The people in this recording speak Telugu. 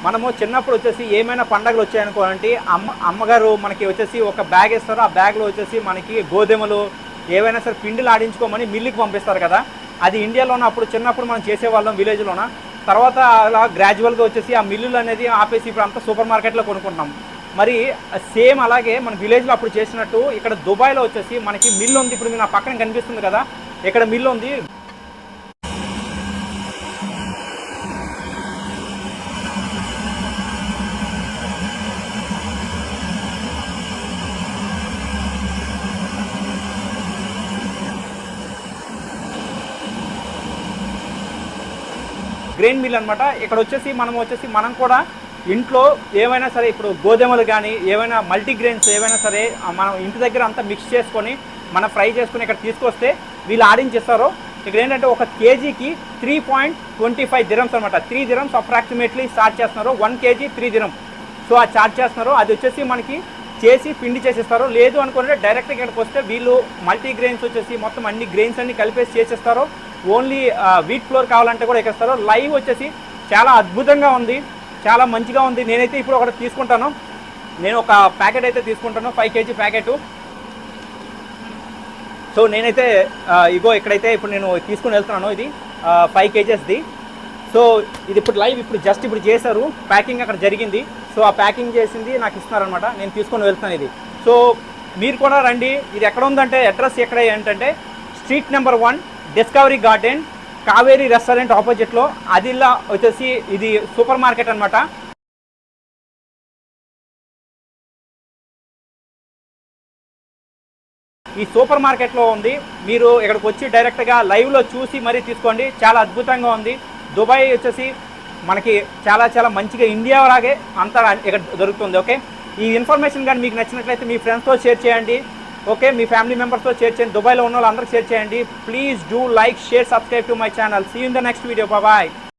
మనము చిన్నప్పుడు వచ్చేసి ఏమైనా పండగలు వచ్చాయనుకోండి అమ్మగారు మనకి వచ్చేసి ఒక బ్యాగ్ ఇస్తారు. ఆ బ్యాగ్లో వచ్చేసి మనకి గోధుమలు ఏవైనా సరే పిండిలు ఆడించుకోమని మిల్లుకి పంపిస్తారు కదా. అది ఇండియాలోన అప్పుడు చిన్నప్పుడు మనం చేసేవాళ్ళం విలేజ్లోన. తర్వాత అలా గ్రాడ్యువల్గా వచ్చేసి ఆ మిల్లులు అనేది ఆపేసి ఇప్పుడు అంతా సూపర్ మార్కెట్లో కొనుక్కుంటున్నాం. మరి సేమ్ అలాగే మన విలేజ్లో అప్పుడు చేసినట్టు ఇక్కడ దుబాయ్లో వచ్చేసి మనకి మిల్లు ఉంది. ఇప్పుడు నా పక్కన కనిపిస్తుంది కదా, ఇక్కడ మిల్లు ఉంది. గ్రెయిన్ మిల్ అనమాట. ఇక్కడ వచ్చేసి మనం కూడా ఇంట్లో ఏమైనా సరే ఇప్పుడు గోధుమలు కానీ ఏమైనా మల్టీగ్రెయిన్స్ ఏవైనా సరే మనం ఇంటి దగ్గర అంతా మిక్స్ చేసుకొని మనం ఫ్రై చేసుకొని ఇక్కడ తీసుకొస్తే వీళ్ళు ఆడించేస్తారు. ఇక్కడ ఏంటంటే ఒక కేజీకి 3.25 dirhams అనమాట. 3 dirhams అప్రాక్సిమేట్లీ స్టార్ట్ చేస్తున్నారు. 1 kg 3 dirhams. సో అది చార్జ్ చేస్తున్నారు. అది వచ్చేసి మనకి చేసి పిండి చేసేస్తారు. లేదు అనుకుంటే డైరెక్ట్గా ఇక్కడికి వస్తే వీళ్ళు మల్టీగ్రెయిన్స్ వచ్చేసి మొత్తం అన్ని గ్రెయిన్స్ అన్ని కలిపేసి చేసేస్తారు. ఓన్లీ వీట్ ఫ్లోర్ కావాలంటే కూడా ఎక్కిస్తారు. లైవ్ వచ్చేసి చాలా అద్భుతంగా ఉంది, చాలా మంచిగా ఉంది. నేనైతే ఇప్పుడు ఒకటి తీసుకుంటాను. నేను ఒక ప్యాకెట్ అయితే తీసుకుంటాను, 5 kg ప్యాకెట్. సో నేనైతే ఇగో ఇక్కడైతే ఇప్పుడు నేను తీసుకుని వెళ్తున్నాను. ఇది 5 kgsది. సో ఇది ఇప్పుడు లైవ్ ఇప్పుడు చేశారు, ప్యాకింగ్ అక్కడ జరిగింది. సో ఆ ప్యాకింగ్ చేసింది నాకు ఇస్తున్నారనమాట. నేను తీసుకొని వెళ్తాను ఇది. సో మీరు కూడా రండి. ఇది ఎక్కడ ఉందంటే అడ్రస్ ఎక్కడ ఏంటంటే street number 1 discovery garden Kaveri restaurant ఆపోజిట్లో. అదిలా వచ్చేసి ఇది సూపర్ మార్కెట్ అనమాట. ఈ సూపర్ మార్కెట్లో ఉంది. మీరు ఇక్కడికి వచ్చి డైరెక్ట్గా లైవ్లో చూసి మరీ తీసుకోండి. చాలా అద్భుతంగా ఉంది. దుబాయ్ వచ్చేసి మనకి చాలా చాలా మంచిగా ఇండియా లాగే అంతా ఇక్కడ దొరుకుతుంది. ఓకే, ఈ ఇన్ఫర్మేషన్ కానీ మీకు నచ్చినట్లయితే మీ ఫ్రెండ్స్తో షేర్ చేయండి. ఓకే, మీ ఫ్యామిలీ మెంబర్స్తో షేర్ చేయండి. దుబాయ్లో ఉన్న వాళ్ళందరికీ షేర్ చేయండి. Please do like, share, subscribe to my channel. See you in the next video. Bye.